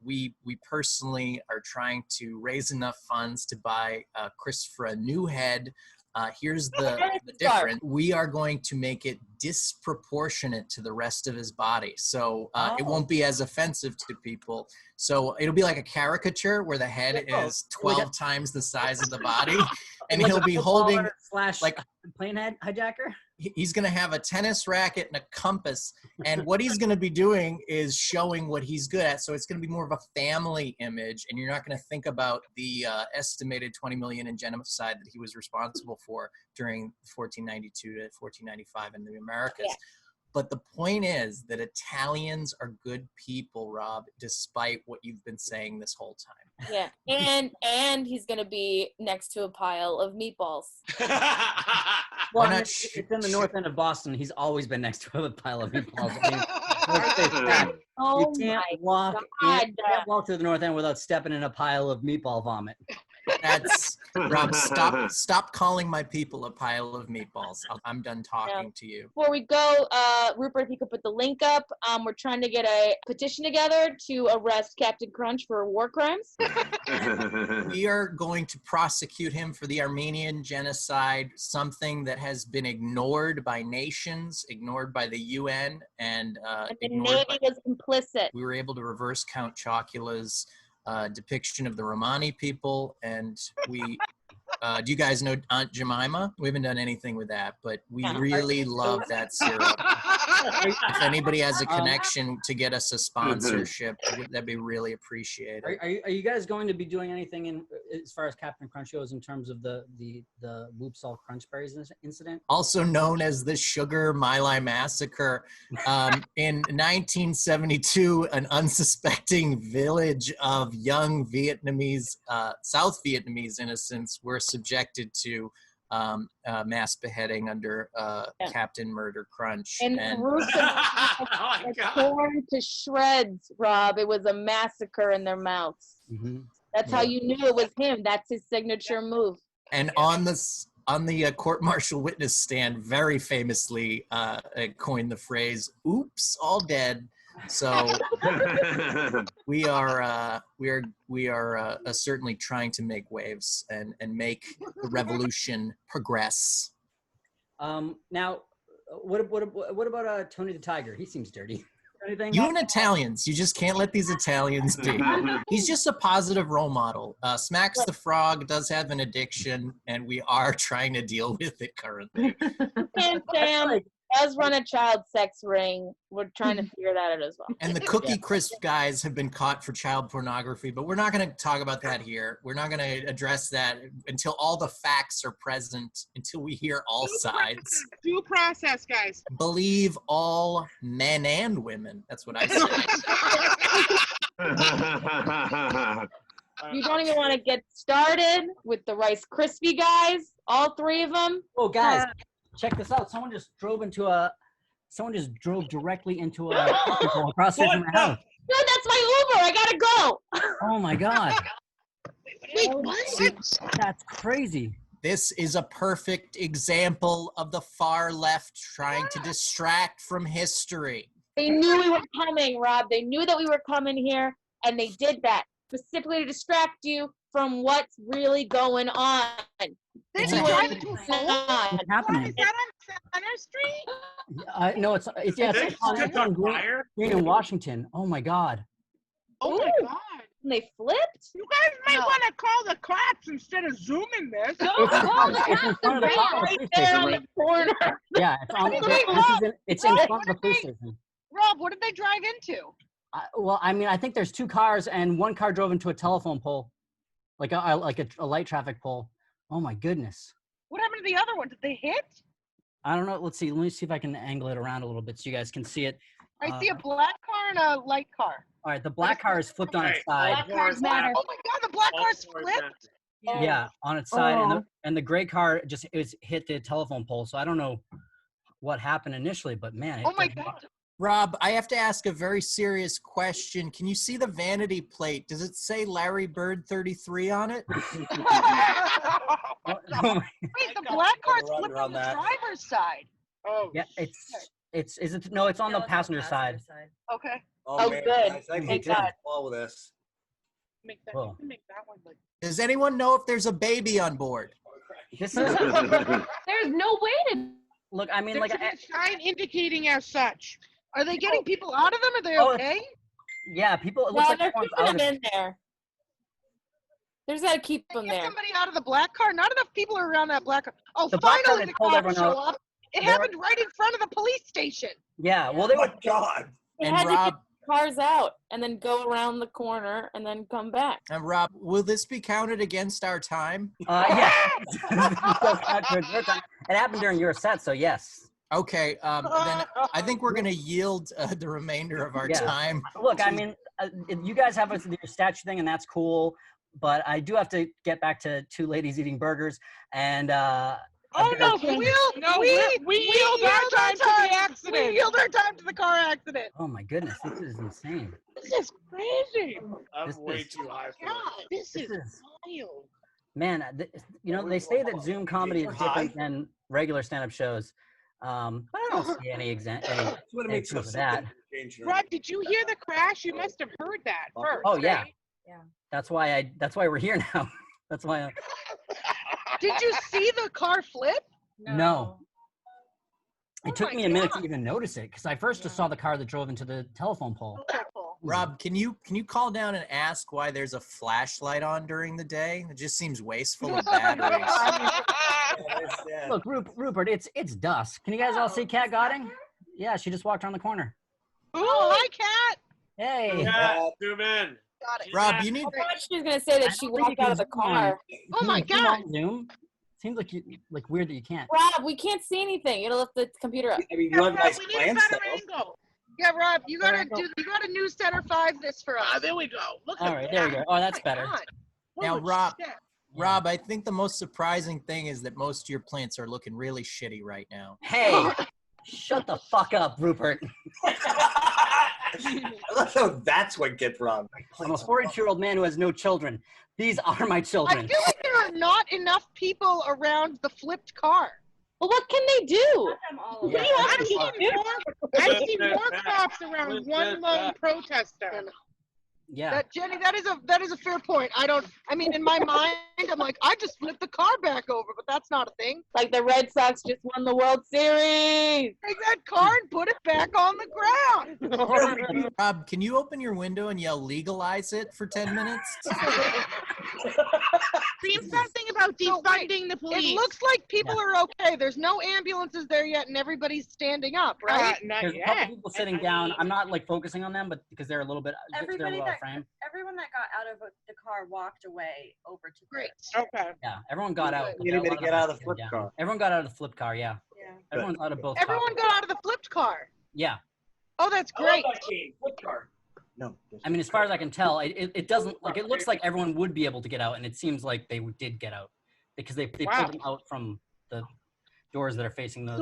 We personally are trying to raise enough funds to buy Christopher a new head. Here's the difference. We are going to make it disproportionate to the rest of his body. So it won't be as offensive to people. So it'll be like a caricature where the head is 12 times the size of the body. And like he'll be holding / like plane head hijacker. He's going to have a tennis racket and a compass. And what he's going to be doing is showing what he's good at. So it's going to be more of a family image. And you're not going to think about the estimated 20 million in genocide that he was responsible for during 1492 to 1495 in the Americas. Yeah. But the point is that Italians are good people, Rob, despite what you've been saying this whole time. Yeah, and he's going to be next to a pile of meatballs. Well, it's in the North End of Boston. He's always been next to a pile of meatballs. I mean, Oh you can't walk through the North End without stepping in a pile of meatball vomit. That's Rob. Stop calling my people a pile of meatballs. I'm done talking to you. Before we go, Rupert, if you could put the link up. We're trying to get a petition together to arrest Captain Crunch for war crimes. We are going to prosecute him for the Armenian genocide, something that has been ignored by nations, ignored by the UN, and the Navy was complicit. We were able to reverse Count Chocula's depiction of the Romani people, and we do you guys know Aunt Jemima? We haven't done anything with that, but we really love that syrup. If anybody has a connection to get us a sponsorship, that'd be really appreciated. Are you guys going to be doing anything as far as Captain Crunch goes in terms of the Whoop Salt Crunch Berries incident? Also known as the Sugar My Lai Massacre. In 1972, an unsuspecting village of young Vietnamese, South Vietnamese innocents were subjected to mass beheading under Captain Murder Crunch. And gruesome, Oh my God. torn to shreds, Rob. It was a massacre in their mouths. Mm-hmm. That's how you knew it was him. That's his signature move. And on the court-martial witness stand, very famously coined the phrase "Oops, all dead." So we are certainly trying to make waves and make the revolution progress. Now, what about Tony the Tiger? He seems dirty. Anything? You and Italians, you just can't let these Italians be. He's just a positive role model. Smacks the Frog does have an addiction, and we are trying to deal with it currently. And Sam does run a child sex ring. We're trying to figure that out as well. And the Cookie Crisp guys have been caught for child pornography, but we're not going to talk about that here. We're not going to address that until all the facts are present, until we hear all sides. Due process, guys. Believe all men and women. That's what I say. You don't even want to get started with the Rice Krispie guys, all three of them. Oh, guys, check this out. Someone just drove directly into a parking pole across from my house. No, that's my Uber. I gotta go. Oh my God. Wait, what? That's crazy. This is a perfect example of the far left trying to distract from history. They knew we were coming, Rob. They knew that we were coming here, and they did that specifically to distract you from what's really going on. This See is what's driving to a going pole? on. What's happening? Is that on Center Street? No, it's on Green in Washington. Oh my God. Oh my Ooh. God. And they flipped. You guys might No. want to call the cops instead of zooming this. It's in front of the Right there on the corner. Yeah, it's in front of the police station. Rob, what did they drive into? Well, I mean, I think there's two cars, and one car drove into a telephone pole, like a light traffic pole. Oh my goodness. What happened to the other one? Did they hit? I don't know. Let's see. Let me see if I can angle it around a little bit so you guys can see it. I see a black car and a light car. All right, the black car is flipped on its side. Black cars matter. Oh my God, the black car's flipped. Yeah, on its side, and the gray car just hit the telephone pole. So I don't know what happened initially, but man. Oh my God. Rob, I have to ask a very serious question. Can you see the vanity plate? Does it say Larry Bird 33 on it? Wait, the black car's flipped on the driver's side. Oh, Yeah, it's on the passenger side. Okay. Oh, man, good. guys, I Thank can God. follow this. make that, Whoa. make that one like. Does anyone know if there's a baby on board? This is There's no way to. look. I mean, There's like, a sign indicating as such. Are they getting people out of them? Are they Oh, okay? yeah, people. It looks No, like they're everyone's keeping out of them it. in there. There's got to keep They them get there. somebody out of the black car. Not enough people are around that black car. Oh, The black car finally that the pulled cops everyone show out. up. It They were- happened right in front of the police station. Yeah, well, they Oh were. my God. They And had to Rob, get cars out and then go around the corner and then come back. Will this be counted against our time? Yeah. It happened during your set, so yes. Okay, then I think we're going to yield the remainder of our Yeah. time. Look, I mean, you guys have your statue thing, and that's cool. But I do have to get back to two ladies eating burgers, and Oh no, we yield our time to the accident. We yield our time to the car accident. oh my goodness, this is insane. This is crazy. I'm This way is- too high for God, this This is is, wild. man, they say that Zoom comedy is different than regular stand-up shows. But I don't see any Just want to make sure of that. Rob, did you hear the crash? You must have heard that first. Oh yeah, right? that's why we're here now. That's why. Did you see the car flip? No. Oh It took my me a minute God. to even notice it because I first just saw the car that drove into the telephone pole. Rob, can you call down and ask why there's a flashlight on during the day? It just seems wasteful of batteries. Look, Rupert, it's dusk. Can you guys all see Kat Godding? Yeah, she just walked around the corner. Oh, hi, Kat. Hey. Yeah, zoom in. Got it. Rob, you need. I thought she was gonna say that she walked out of the car. Oh my God. Zoom. Seems like weird that you can't. Rob, we can't see anything. You gotta lift the computer up. I mean, you have Rob, nice we need a plants better though. angle. Yeah, Rob, you gotta News Center 5 this for us. There we go. Look All at right, that. there we go. Oh, that's My better. God. Now, Holy Rob, shit. Rob, I think the most surprising thing is that most of your plants are looking really shitty right now. Hey, shut the fuck up, Rupert. I love how that's what gets Rob. I'm a 42-year-old man who has no children. These are my I children. feel like there are not enough people around the flipped car. Well, what can they do? All Yeah. I've seen more cops around one lone protester. Yeah. That Jenny, that is a fair point. I mean, in my mind, I'm like, I just flipped the car back over, but that's not a thing. Like the Red Sox just won the World Series. Take that car and put it back on the ground. Rob, can you open your window and yell legalize it for 10 minutes? Seems something about defunding the police. It looks like people are okay. There's no ambulances there yet, and everybody's standing up, right? Not There's a couple yet. people sitting down. I'm not like focusing on them, but because they're a little bit. Everybody they're that frame. everyone that got out of the car walked away over to Great. Okay. Yeah, everyone got out. but You there need are me a to lot get out of the sitting flip down. car. Everyone got out of the flip car. Yeah. Yeah. Everyone's out of both. Everyone cars. got out of the flipped car. Yeah. Oh, that's great. Flip car. No. I mean, as far as I can tell, it doesn't like it looks like everyone would be able to get out, and it seems like they did get out because they Wow. pulled them out from the doors that are facing the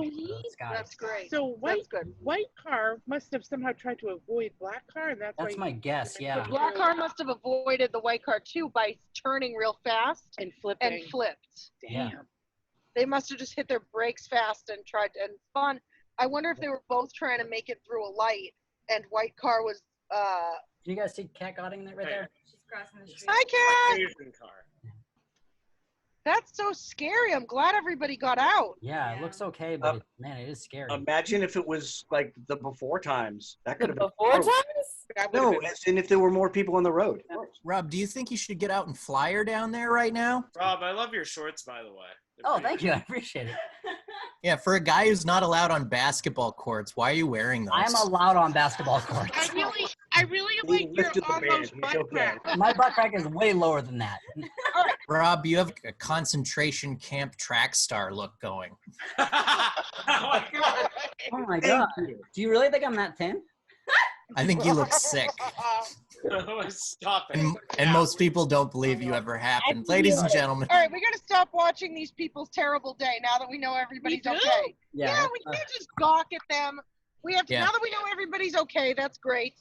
sky. That's great. So That's good. white car must have somehow tried to avoid black car, and that's That's why my guess. Yeah. The black car must have avoided the white car too by turning real fast and flipping. and flipped. Yeah. They must have just hit their brakes fast and tried to, and fun. I wonder if they were both trying to make it through a light, and white car was. Do you guys see Cat Godding right there? She's crossing the street. Hi, Cat. Asian car. That's so scary. I'm glad everybody got out. Yeah, it Yeah. looks okay, but man, it is scary. Imagine if it was like the before times. That could have been. Before times? That would've No, been- as in if there were more people on the road. Rob, do you think you should get out and flyer down there right now? Rob, I love your shorts, by the way. They're Oh, pretty thank you. I appreciate it. Yeah, for a guy who's not allowed on basketball courts, why are you wearing those? I'm allowed on basketball courts. I really like your lifted the band. almost He's butt okay. crack. My butt crack is way lower than that. Rob, you have a concentration camp track star look going. Oh my God. Oh my Thank god. you. Do you really think I'm that thin? I think you look sick. Stop it. And most people don't believe you ever happened. Ladies and gentlemen. All right, we got to stop watching these people's terrible day now that we know everybody's We do? okay. Yeah, we uh, can't just gawk at them. We have to, Yeah. now that we know everybody's okay, that's great.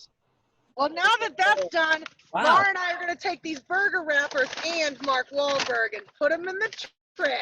Well, now that that's done, Wow. Laura and I are going to take these burger wrappers and Mark Wahlberg and put them in the trash.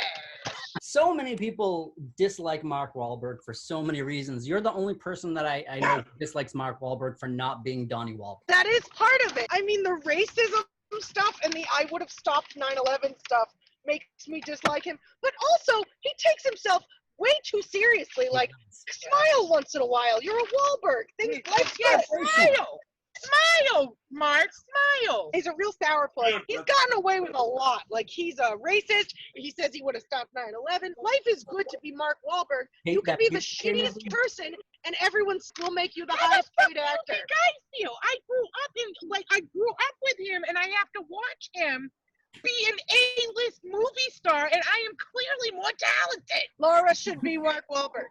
So many people dislike Mark Wahlberg for so many reasons. You're the only person that I know who dislikes Mark Wahlberg for not being Donnie Wahlberg. That is part of it. I mean, the racism stuff and the I would have stopped 9/11 stuff makes me dislike him. But also, he takes himself way too seriously. Like, smile once in a while. You're a Wahlberg. Life's good. Smile! Smile, Mark, smile! He's a real sourpuss. He's gotten away with a lot. Like, he's a racist. He says he would have stopped 9/11. Life is good to be Mark Wahlberg. Hate You can that be the puke shittiest movie. person, and everyone will make you the highest paid actor. Guys feel I grew up with him, and I have to watch him be an A-list movie star, and I am clearly more talented. Laura should be Mark Wahlberg.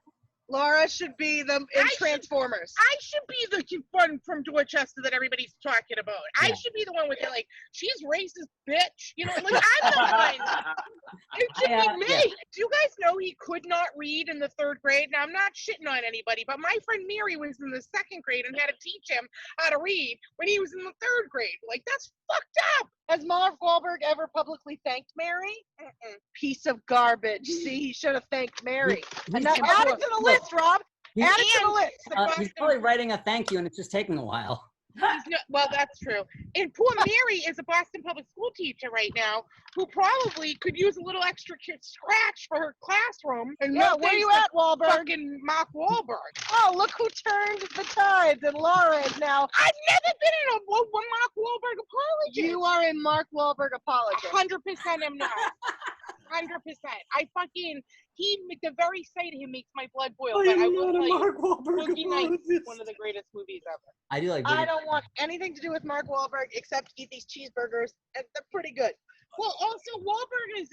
Laura should be the in Transformers. I should be the one from Dorchester that everybody's talking about. I Yeah. should be the one with the, like, she's racist, bitch. You know, like, I'm the one. It should be me. Yeah. Do you guys know he could not read in the 3rd grade? Now, I'm not shitting on anybody, but my friend Mary was in the 2nd grade and had to teach him how to read when he was in the 3rd grade. Like, that's fucked up. Has Mark Wahlberg ever publicly thanked Mary? Piece of garbage. See, he should have thanked Mary. And now add it to the list, Rob. He's, Add it to the list. he's probably writing a thank you, and it's just taking a while. Well, that's true. And poor Mary is a Boston public school teacher right now who probably could use a little extra scratch for her classroom. And Yeah, no where thanks you to at, Wahlberg? fucking Mark Wahlberg. Oh, look who turned the tides, and Laura is now. I've never been in a Mark Wahlberg apology. You are in Mark Wahlberg apology. 100% am not. 100%. The very sight of him makes my blood boil. I But I am will not a tell you, Mark Wahlberg Boogie Nights is apologist. one of the greatest movies ever. I do like. I Boogie. don't want anything to do with Mark Wahlberg except eat these cheeseburgers, and they're pretty good. Well, also Wahlberg is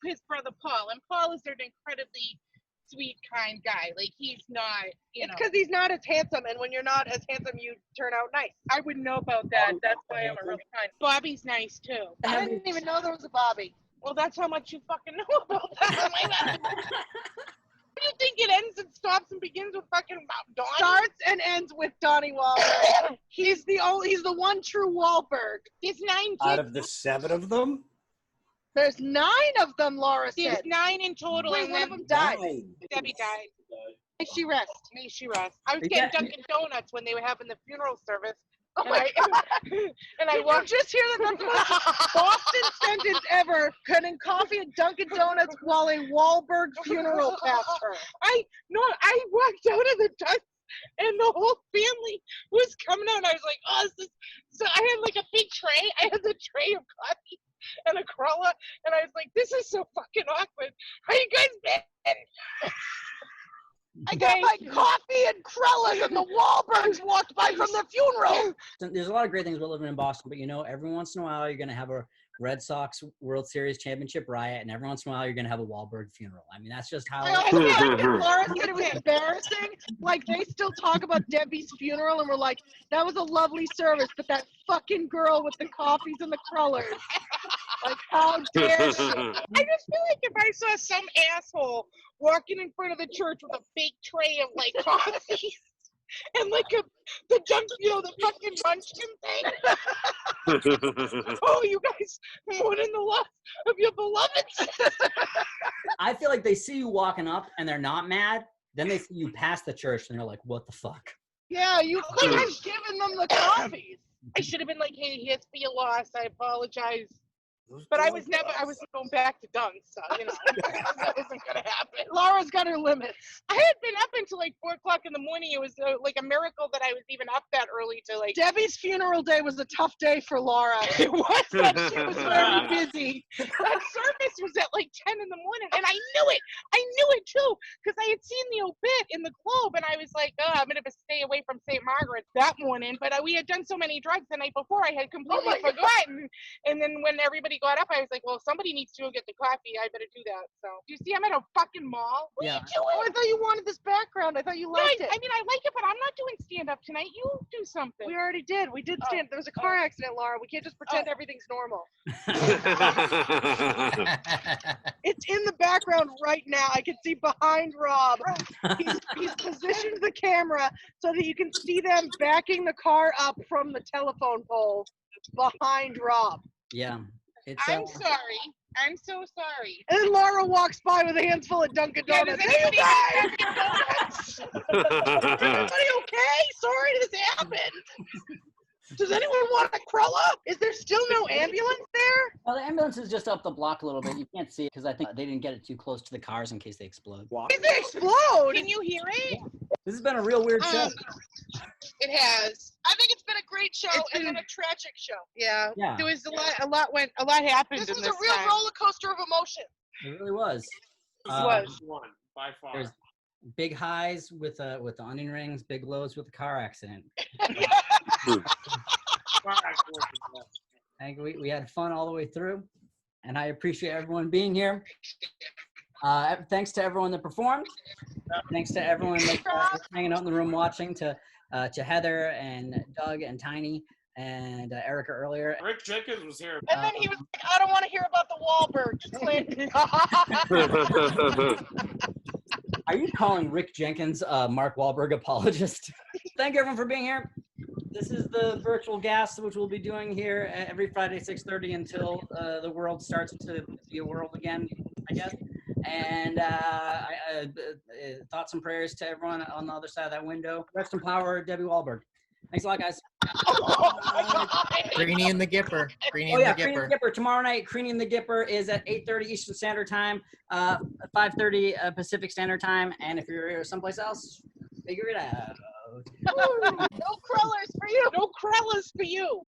his brother Paul, and Paul is an incredibly sweet, kind guy. Like he's not, It's because he's not as handsome, and when you're not as handsome, you turn out nice. I wouldn't know about that. That's why I'm a real kind. Bobby's nice too. I didn't even know there was a Bobby. Well, that's how much you fucking know about that. What do you think it ends and stops and begins with fucking Donnie? Starts and ends with Donnie Wahlberg. He's the one true Wahlberg. There's 9 kids. Out of the 7 of them? There's 9 of them, Laura There's said. 9 in total, Wait, and one then of them died. 9. Debbie died. May she rest. May she rest. I was Yeah. getting Dunkin' Donuts when they were having the funeral service. Oh And my and I Did you walked. just hear that? That's the most Boston sentence ever. Getting coffee at Dunkin' Donuts while a Wahlberg funeral passed her. I walked out of the dust, and the whole family was coming out. And I was like, oh, this is. So I had like a big tray. I had the tray of coffee and a cruller, and I was like, this is so fucking awkward. How you guys been? I got my coffee and Krellas, and the Wahlbergs walked by from the funeral. There's a lot of great things about living in Boston, but every once in a while you're gonna have a Red Sox World Series championship riot, and every once in a while you're gonna have a Wahlberg funeral. I mean, that's just how. I also like that Laura said it was embarrassing. Like, they still talk about Debbie's funeral, and we're like, that was a lovely service, but that fucking girl with the coffees and the crullers. Like, how dare she? I just feel like if I saw some asshole walking in front of the church with a big tray of like coffee and like the fucking munchkin thing. Oh, you guys mourning the loss of your beloveds. I feel like they see you walking up and they're not mad. Then they see you pass the church and they're like, "What the fuck?" Yeah, you could have given them the coffees. I should have been like, hey, here's for your loss. I apologize. But I wasn't going back to Dunks, so, that wasn't going to happen. Laura's got her limits. I had been up until like 4 o'clock in the morning. It was like a miracle that I was even up that early to like. Debbie's funeral day was a tough day for Laura. It was. She was very busy. That service was at like 10 in the morning, and I knew it. I knew it too, because I had seen the obit in the Globe, and I was like, oh, I'm going to stay away from St. Margaret's that morning. But we had done so many drugs the night before, I had completely forgotten. And then when everybody got up, I was like, well, if somebody needs to go get the coffee, I better do that. So, you see, I'm at a fucking mall. What are you doing? Oh, I thought you wanted this background. I thought you liked it. I mean, I like it, but I'm not doing stand-up tonight. You do something. We already did. We did stand. There was a car accident, Laura. We can't just pretend everything's normal. It's in the background right now. I can see behind Rob. He's positioned the camera so that you can see them backing the car up from the telephone pole behind Rob. Yeah. I'm sorry. I'm so sorry. And then Laura walks by with a handful of Dunkin' Donuts. Does anybody Hey, you guys! Everybody okay? Sorry this happened. Does anyone want a Crulla? Is there still no ambulance there? Well, the ambulance is just up the block a little bit. You can't see it because I think they didn't get it too close to the cars in case they explode. If they explode? Can you hear it? This has been a real weird show. It has. I think it's been a great show and then a tragic show. Yeah. Yeah. There was a lot happened This in was this a real time. roller coaster of emotion. It really was. was. One by far. There's big highs with the onion rings, big lows with the car accident. I think we had fun all the way through, and I appreciate everyone being here. Thanks to everyone that performed. Thanks to everyone that's hanging out in the room watching. To Heather and Doug and Tiny and Erica earlier. Rick Jenkins was here. And then he was like, I don't want to hear about the Walburgs. Are you calling Rick Jenkins Mark Wahlberg apologist? Thank you everyone for being here. This is the virtual gas, which we'll be doing here every Friday, 6:30 until the world starts to be a world again, I guess. And thoughts and prayers to everyone on the other side of that window. Rest in power, Debbie Wahlberg. Thanks a lot, guys. Greenie and the Gipper. Greenie Oh and yeah, the Creanie Gipper. and the Gipper tomorrow night. Creanie and the Gipper is at 8:30 Eastern Standard Time, 5:30 Pacific Standard Time. And if you're someplace else, figure it out. No crullers for you. No Krellas for you.